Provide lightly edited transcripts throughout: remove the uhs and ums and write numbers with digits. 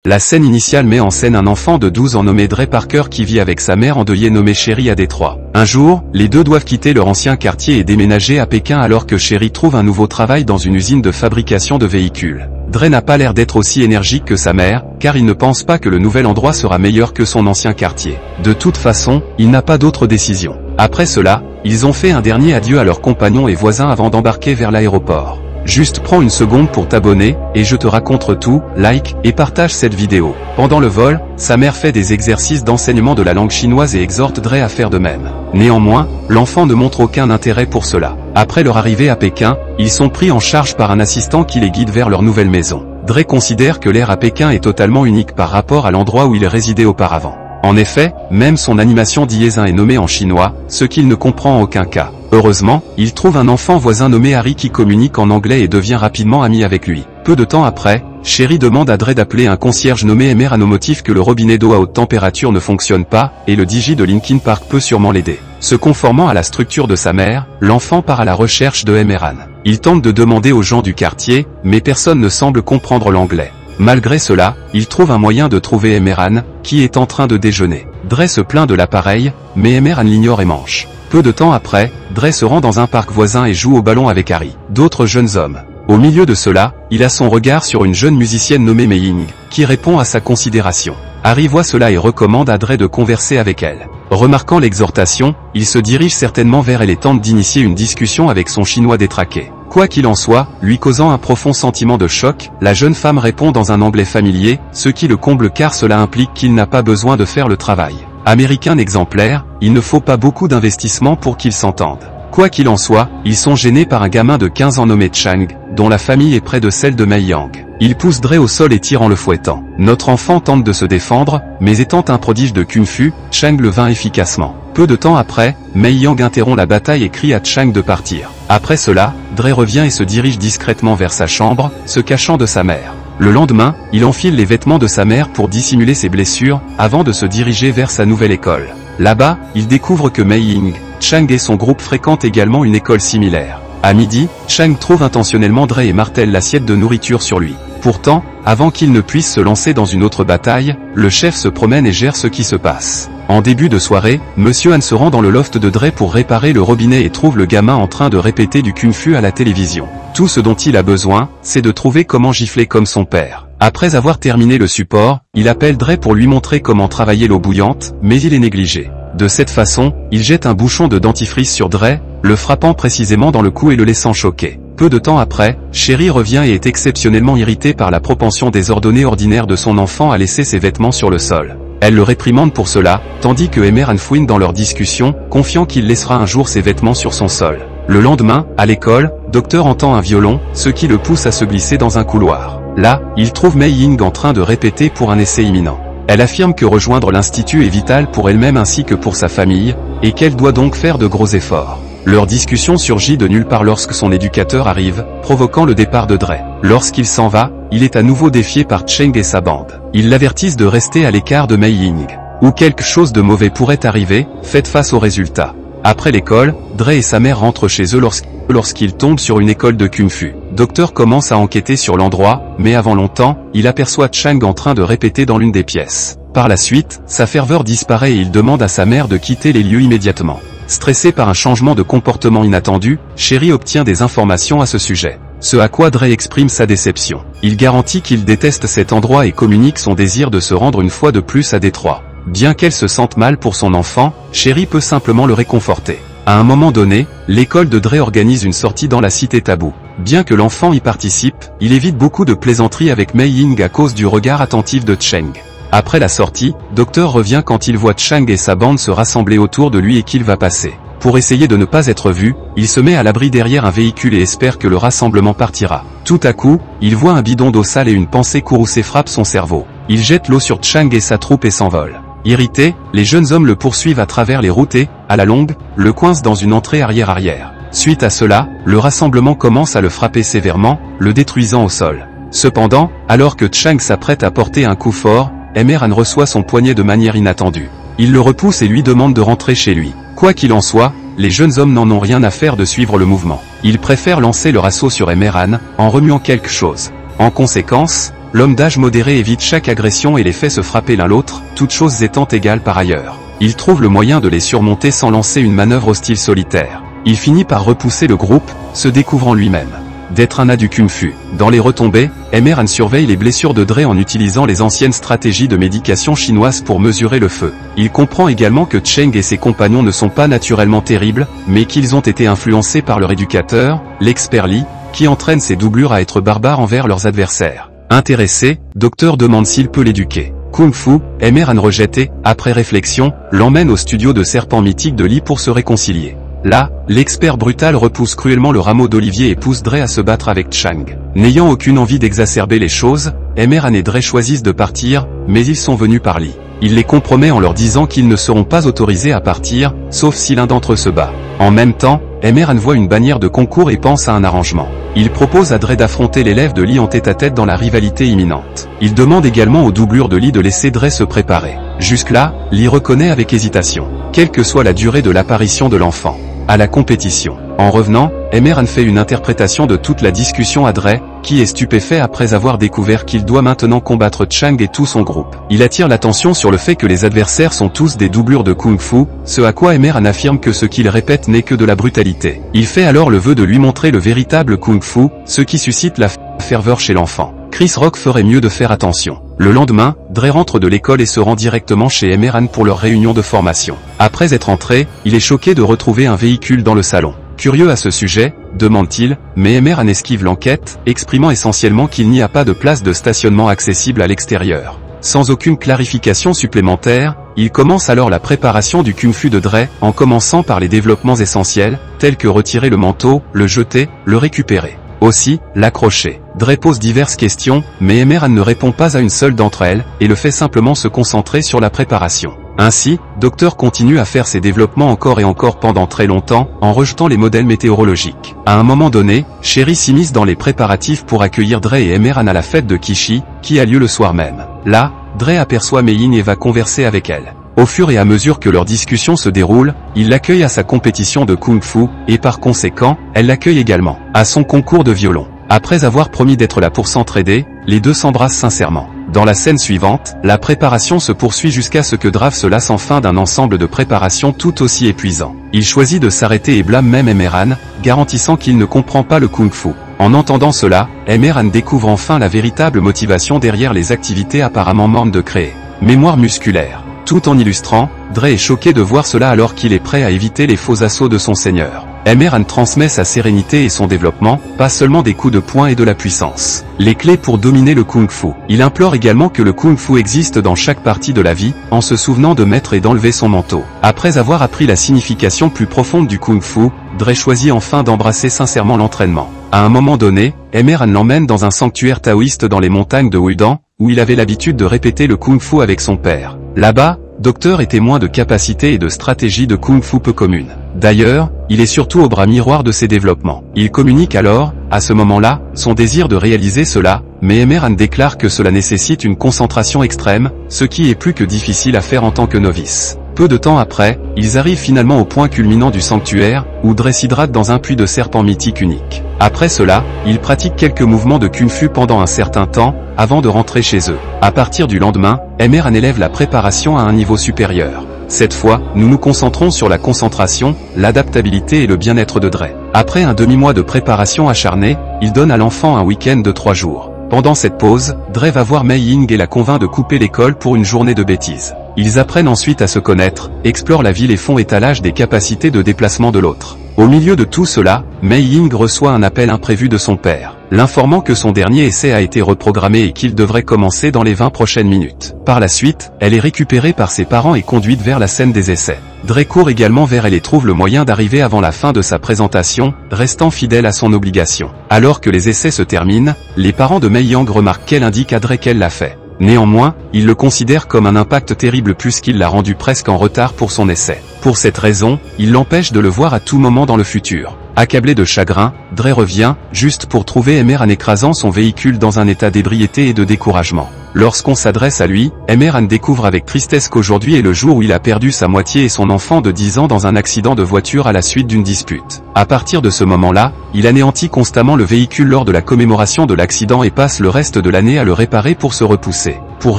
La scène initiale met en scène un enfant de 12 ans nommé Dre Parker qui vit avec sa mère endeuillée nommée Sherry à Détroit. Un jour, les deux doivent quitter leur ancien quartier et déménager à Pékin alors que Sherry trouve un nouveau travail dans une usine de fabrication de véhicules. Dre n'a pas l'air d'être aussi énergique que sa mère, car il ne pense pas que le nouvel endroit sera meilleur que son ancien quartier. De toute façon, il n'a pas d'autre décision. Après cela, ils ont fait un dernier adieu à leurs compagnons et voisins avant d'embarquer vers l'aéroport. Juste prends une seconde pour t'abonner, et je te raconte tout, like, et partage cette vidéo. Pendant le vol, sa mère fait des exercices d'enseignement de la langue chinoise et exhorte Dre à faire de même. Néanmoins, l'enfant ne montre aucun intérêt pour cela. Après leur arrivée à Pékin, ils sont pris en charge par un assistant qui les guide vers leur nouvelle maison. Dre considère que l'air à Pékin est totalement unique par rapport à l'endroit où il résidait auparavant. En effet, même son animation dièse est nommée en chinois, ce qu'il ne comprend en aucun cas. Heureusement, il trouve un enfant voisin nommé Harry qui communique en anglais et devient rapidement ami avec lui. Peu de temps après, Sherry demande à Dre d'appeler un concierge nommé Emerald au motif que le robinet d'eau à haute température ne fonctionne pas, et le DJ de Linkin Park peut sûrement l'aider. Se conformant à la structure de sa mère, l'enfant part à la recherche de Emerald. Il tente de demander aux gens du quartier, mais personne ne semble comprendre l'anglais. Malgré cela, il trouve un moyen de trouver Emerald, qui est en train de déjeuner. Dre se plaint de l'appareil, mais Emerald l'ignore et mange. Peu de temps après, Dre se rend dans un parc voisin et joue au ballon avec Harry. D'autres jeunes hommes. Au milieu de cela, il a son regard sur une jeune musicienne nommée Mei Ying, qui répond à sa considération. Harry voit cela et recommande à Dre de converser avec elle. Remarquant l'exhortation, il se dirige certainement vers elle et tente d'initier une discussion avec son chinois détraqué. Quoi qu'il en soit, lui causant un profond sentiment de choc, la jeune femme répond dans un anglais familier, ce qui le comble car cela implique qu'il n'a pas besoin de faire le travail. Américain exemplaire, il ne faut pas beaucoup d'investissement pour qu'ils s'entendent. Quoi qu'il en soit, ils sont gênés par un gamin de 15 ans nommé Chang, dont la famille est près de celle de Mei Yang. Il pousse Dre au sol et tire en le fouettant. Notre enfant tente de se défendre, mais étant un prodige de Kung-Fu, Chang le vainc efficacement. Peu de temps après, Mei Yang interrompt la bataille et crie à Chang de partir. Après cela, Dre revient et se dirige discrètement vers sa chambre, se cachant de sa mère. Le lendemain, il enfile les vêtements de sa mère pour dissimuler ses blessures, avant de se diriger vers sa nouvelle école. Là-bas, il découvre que Mei Ying, Chang et son groupe fréquentent également une école similaire. À midi, Chang trouve intentionnellement Dre et martèle l'assiette de nourriture sur lui. Pourtant, avant qu'il ne puisse se lancer dans une autre bataille, le chef se promène et gère ce qui se passe. En début de soirée, Monsieur Han se rend dans le loft de Dre pour réparer le robinet et trouve le gamin en train de répéter du kung-fu à la télévision. Tout ce dont il a besoin, c'est de trouver comment gifler comme son père. Après avoir terminé le support, il appelle Dre pour lui montrer comment travailler l'eau bouillante, mais il est négligé. De cette façon, il jette un bouchon de dentifrice sur Dre, le frappant précisément dans le cou et le laissant choqué. Peu de temps après, Sherry revient et est exceptionnellement irritée par la propension désordonnée ordinaire de son enfant à laisser ses vêtements sur le sol. Elle le réprimande pour cela, tandis que Emerald fouine dans leur discussion, confiant qu'il laissera un jour ses vêtements sur son sol. Le lendemain, à l'école, Docteur entend un violon, ce qui le pousse à se glisser dans un couloir. Là, il trouve Mei Ying en train de répéter pour un essai imminent. Elle affirme que rejoindre l'institut est vital pour elle-même ainsi que pour sa famille, et qu'elle doit donc faire de gros efforts. Leur discussion surgit de nulle part lorsque son éducateur arrive, provoquant le départ de Dre. Lorsqu'il s'en va, il est à nouveau défié par Cheng et sa bande. Ils l'avertissent de rester à l'écart de Mei Ying. Où quelque chose de mauvais pourrait arriver, faites face aux résultats. Après l'école, Dre et sa mère rentrent chez eux lorsqu'ils tombent sur une école de kung-fu. Docteur commence à enquêter sur l'endroit, mais avant longtemps, il aperçoit Chang en train de répéter dans l'une des pièces. Par la suite, sa ferveur disparaît et il demande à sa mère de quitter les lieux immédiatement. Stressé par un changement de comportement inattendu, Sherry obtient des informations à ce sujet. Ce à quoi Dre exprime sa déception. Il garantit qu'il déteste cet endroit et communique son désir de se rendre une fois de plus à Détroit. Bien qu'elle se sente mal pour son enfant, Sherry peut simplement le réconforter. À un moment donné, l'école de Dre organise une sortie dans la cité taboue. Bien que l'enfant y participe, il évite beaucoup de plaisanteries avec Mei Ying à cause du regard attentif de Cheng. Après la sortie, Docteur revient quand il voit Chang et sa bande se rassembler autour de lui et qu'il va passer. Pour essayer de ne pas être vu, il se met à l'abri derrière un véhicule et espère que le rassemblement partira. Tout à coup, il voit un bidon d'eau sale et une pensée courroucée frappe son cerveau. Il jette l'eau sur Chang et sa troupe et s'envole. Irrités, les jeunes hommes le poursuivent à travers les routes et, à la longue, le coincent dans une entrée arrière-arrière. Suite à cela, le rassemblement commence à le frapper sévèrement, le détruisant au sol. Cependant, alors que Chang s'apprête à porter un coup fort, Emerald reçoit son poignet de manière inattendue. Il le repousse et lui demande de rentrer chez lui. Quoi qu'il en soit, les jeunes hommes n'en ont rien à faire de suivre le mouvement. Ils préfèrent lancer leur assaut sur Emerald, en remuant quelque chose. En conséquence, l'homme d'âge modéré évite chaque agression et les fait se frapper l'un l'autre, toutes choses étant égales par ailleurs. Il trouve le moyen de les surmonter sans lancer une manœuvre hostile solitaire. Il finit par repousser le groupe, se découvrant lui-même d'être un adu kung-fu. Dans les retombées, Emerhan surveille les blessures de Dre en utilisant les anciennes stratégies de médication chinoises pour mesurer le feu. Il comprend également que Cheng et ses compagnons ne sont pas naturellement terribles, mais qu'ils ont été influencés par leur éducateur, l'expert Li, qui entraîne ses doublures à être barbares envers leurs adversaires. Intéressé, Docteur demande s'il peut l'éduquer. Kung Fu, Emerhan rejette et, après réflexion, l'emmène au studio de serpent mythique de Li pour se réconcilier. Là, l'expert brutal repousse cruellement le rameau d'olivier et pousse Dre à se battre avec Chang. N'ayant aucune envie d'exacerber les choses, Emerhan et Dre choisissent de partir, mais ils sont venus par Li. Il les compromet en leur disant qu'ils ne seront pas autorisés à partir, sauf si l'un d'entre eux se bat. En même temps, Emerhan voit une bannière de concours et pense à un arrangement. Il propose à Dre d'affronter l'élève de Li en tête-à-tête dans la rivalité imminente. Il demande également aux doublures de Li de laisser Dre se préparer. Jusque-là, Li reconnaît avec hésitation, quelle que soit la durée de l'apparition de l'enfant. À la compétition. En revenant, Emerhan fait une interprétation de toute la discussion à Dre, qui est stupéfait après avoir découvert qu'il doit maintenant combattre Chang et tout son groupe. Il attire l'attention sur le fait que les adversaires sont tous des doublures de Kung Fu, ce à quoi Emerhan affirme que ce qu'il répète n'est que de la brutalité. Il fait alors le vœu de lui montrer le véritable Kung Fu, ce qui suscite la ferveur chez l'enfant. Chris Rock ferait mieux de faire attention. Le lendemain, Dre rentre de l'école et se rend directement chez Emerhan pour leur réunion de formation. Après être entré, il est choqué de retrouver un véhicule dans le salon. Curieux à ce sujet, demande-t-il, mais Emerhan esquive l'enquête, exprimant essentiellement qu'il n'y a pas de place de stationnement accessible à l'extérieur. Sans aucune clarification supplémentaire, il commence alors la préparation du kung-fu de Dre, en commençant par les développements essentiels, tels que retirer le manteau, le jeter, le récupérer. Aussi, l'accrocher. Dre pose diverses questions, mais Emerhan ne répond pas à une seule d'entre elles, et le fait simplement se concentrer sur la préparation. Ainsi, Docteur continue à faire ses développements encore et encore pendant très longtemps, en rejetant les modèles météorologiques. À un moment donné, Sherry s'immisce dans les préparatifs pour accueillir Dre et Emerhan à la fête de Kishi, qui a lieu le soir même. Là, Dre aperçoit Mei Ying et va converser avec elle. Au fur et à mesure que leur discussion se déroule, il l'accueille à sa compétition de Kung Fu, et par conséquent, elle l'accueille également, à son concours de violon. Après avoir promis d'être là pour s'entraider, les deux s'embrassent sincèrement. Dans la scène suivante, la préparation se poursuit jusqu'à ce que Drav se lasse enfin d'un ensemble de préparations tout aussi épuisant. Il choisit de s'arrêter et blâme même Emerhan, garantissant qu'il ne comprend pas le Kung Fu. En entendant cela, Emerhan découvre enfin la véritable motivation derrière les activités apparemment mornes de créer. Mémoire musculaire. Tout en illustrant, Dre est choqué de voir cela alors qu'il est prêt à éviter les faux assauts de son seigneur. Emerhan transmet sa sérénité et son développement, pas seulement des coups de poing et de la puissance. Les clés pour dominer le Kung Fu. Il implore également que le Kung Fu existe dans chaque partie de la vie, en se souvenant de mettre et d'enlever son manteau. Après avoir appris la signification plus profonde du Kung Fu, Dre choisit enfin d'embrasser sincèrement l'entraînement. À un moment donné, Emerhan l'emmène dans un sanctuaire taoïste dans les montagnes de Wudan, où il avait l'habitude de répéter le Kung Fu avec son père. Là-bas, Docteur est témoin de capacités et de stratégies de Kung Fu peu communes. D'ailleurs, il est surtout au bras miroir de ses développements. Il communique alors, à ce moment-là, son désir de réaliser cela, mais Emerhan déclare que cela nécessite une concentration extrême, ce qui est plus que difficile à faire en tant que novice. Peu de temps après, ils arrivent finalement au point culminant du sanctuaire, où Dre s'hydrate dans un puits de serpent mythique unique. Après cela, ils pratiquent quelques mouvements de Kung Fu pendant un certain temps, avant de rentrer chez eux. À partir du lendemain, Emerhan élève la préparation à un niveau supérieur. Cette fois, nous nous concentrons sur la concentration, l'adaptabilité et le bien-être de Dre. Après un demi-mois de préparation acharnée, il donne à l'enfant un week-end de 3 jours. Pendant cette pause, Dre va voir Mei Ying et la convainc de couper l'école pour une journée de bêtises. Ils apprennent ensuite à se connaître, explorent la ville et font étalage des capacités de déplacement de l'autre. Au milieu de tout cela, Mei Ying reçoit un appel imprévu de son père, l'informant que son dernier essai a été reprogrammé et qu'il devrait commencer dans les 20 prochaines minutes. Par la suite, elle est récupérée par ses parents et conduite vers la scène des essais. Dre court également vers elle et trouve le moyen d'arriver avant la fin de sa présentation, restant fidèle à son obligation. Alors que les essais se terminent, les parents de Mei Yang remarquent qu'elle indique à Dre qu'elle l'a fait. Néanmoins, il le considère comme un impact terrible puisqu'il l'a rendu presque en retard pour son essai. Pour cette raison, il l'empêche de le voir à tout moment dans le futur. Accablé de chagrin, Dre revient, juste pour trouver Emerhan écrasant son véhicule dans un état d'ébriété et de découragement. Lorsqu'on s'adresse à lui, Emerhan découvre avec tristesse qu'aujourd'hui est le jour où il a perdu sa moitié et son enfant de 10 ans dans un accident de voiture à la suite d'une dispute. À partir de ce moment-là, il anéantit constamment le véhicule lors de la commémoration de l'accident et passe le reste de l'année à le réparer pour se repousser. Pour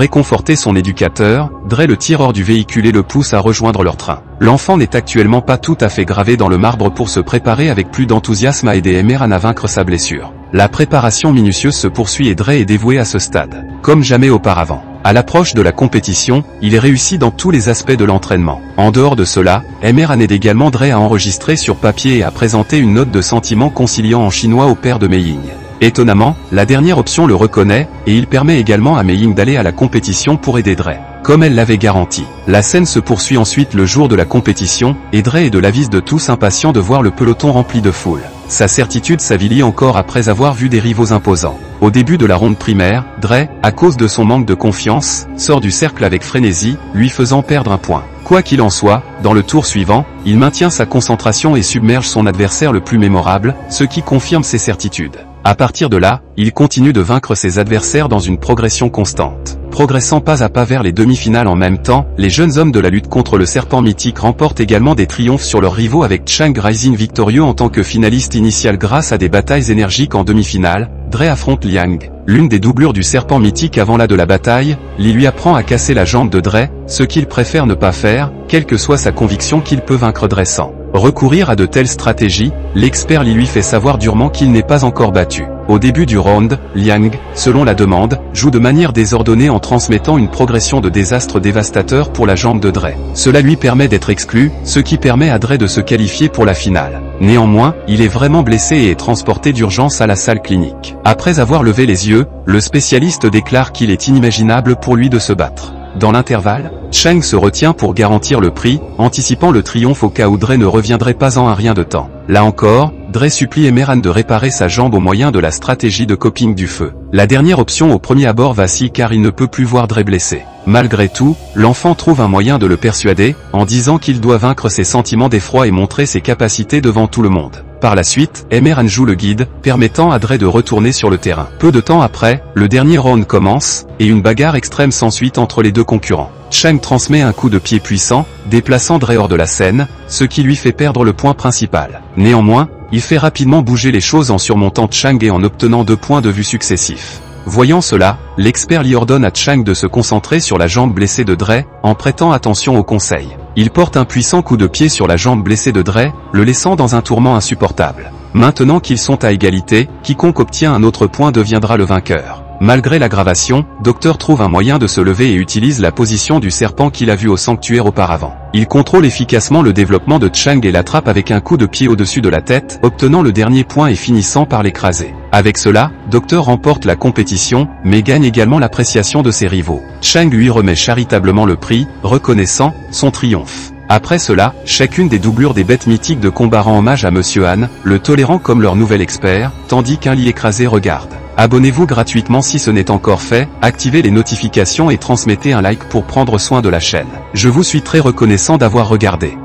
réconforter son éducateur, Dre le tireur du véhicule et le pousse à rejoindre leur train. L'enfant n'est actuellement pas tout à fait gravé dans le marbre pour se préparer avec plus d'enthousiasme à aider Emerhan à vaincre sa blessure. La préparation minutieuse se poursuit et Dre est dévoué à ce stade, comme jamais auparavant. À l'approche de la compétition, il est réussi dans tous les aspects de l'entraînement. En dehors de cela, Emerhan aide également Dre à enregistrer sur papier et à présenter une note de sentiment conciliant en chinois au père de Mei-Ying. Étonnamment, la dernière option le reconnaît, et il permet également à Mei-Ying d'aller à la compétition pour aider Dre, comme elle l'avait garanti. La scène se poursuit ensuite le jour de la compétition, et Dre est de l'avis de tous impatient de voir le peloton rempli de foule. Sa certitude s'avilit encore après avoir vu des rivaux imposants. Au début de la ronde primaire, Dre, à cause de son manque de confiance, sort du cercle avec frénésie, lui faisant perdre un point. Quoi qu'il en soit, dans le tour suivant, il maintient sa concentration et submerge son adversaire le plus mémorable, ce qui confirme ses certitudes. À partir de là, il continue de vaincre ses adversaires dans une progression constante. Progressant pas à pas vers les demi-finales en même temps, les jeunes hommes de la lutte contre le serpent mythique remportent également des triomphes sur leurs rivaux avec Chang Rising victorieux en tant que finaliste initial grâce à des batailles énergiques en demi-finale. Dre affronte Liang, l'une des doublures du serpent mythique avant la de la bataille. Li lui apprend à casser la jambe de Dre, ce qu'il préfère ne pas faire, quelle que soit sa conviction qu'il peut vaincre Dre sans recourir à de telles stratégies. L'expert lui fait savoir durement qu'il n'est pas encore battu. Au début du round, Liang, selon la demande, joue de manière désordonnée en transmettant une progression de désastre dévastateur pour la jambe de Dre. Cela lui permet d'être exclu, ce qui permet à Dre de se qualifier pour la finale. Néanmoins, il est vraiment blessé et est transporté d'urgence à la salle clinique. Après avoir levé les yeux, le spécialiste déclare qu'il est inimaginable pour lui de se battre. Dans l'intervalle, Chang se retient pour garantir le prix, anticipant le triomphe au cas où Dre ne reviendrait pas en un rien de temps. Là encore, Dre supplie Emerhan de réparer sa jambe au moyen de la stratégie de coping du feu. La dernière option au premier abord vacille car il ne peut plus voir Dre blessé. Malgré tout, l'enfant trouve un moyen de le persuader, en disant qu'il doit vaincre ses sentiments d'effroi et montrer ses capacités devant tout le monde. Par la suite, Emerhan joue le guide, permettant à Dre de retourner sur le terrain. Peu de temps après, le dernier round commence, et une bagarre extrême s'ensuit entre les deux concurrents. Chang transmet un coup de pied puissant, déplaçant Dre hors de la scène, ce qui lui fait perdre le point principal. Néanmoins, il fait rapidement bouger les choses en surmontant Chang et en obtenant 2 points de vue successifs. Voyant cela, l'expert lui ordonne à Chang de se concentrer sur la jambe blessée de Dre, en prêtant attention aux conseils. Il porte un puissant coup de pied sur la jambe blessée de Dre, le laissant dans un tourment insupportable. Maintenant qu'ils sont à égalité, quiconque obtient un autre point deviendra le vainqueur. Malgré l'aggravation, Docteur trouve un moyen de se lever et utilise la position du serpent qu'il a vu au sanctuaire auparavant. Il contrôle efficacement le développement de Chang et l'attrape avec un coup de pied au-dessus de la tête, obtenant le dernier point et finissant par l'écraser. Avec cela, Docteur remporte la compétition, mais gagne également l'appréciation de ses rivaux. Chang lui remet charitablement le prix, reconnaissant son triomphe. Après cela, chacune des doublures des bêtes mythiques de combat rend hommage à Monsieur Han, le tolérant comme leur nouvel expert, tandis qu'un lit écrasé regarde. Abonnez-vous gratuitement si ce n'est encore fait, activez les notifications et transmettez un like pour prendre soin de la chaîne. Je vous suis très reconnaissant d'avoir regardé.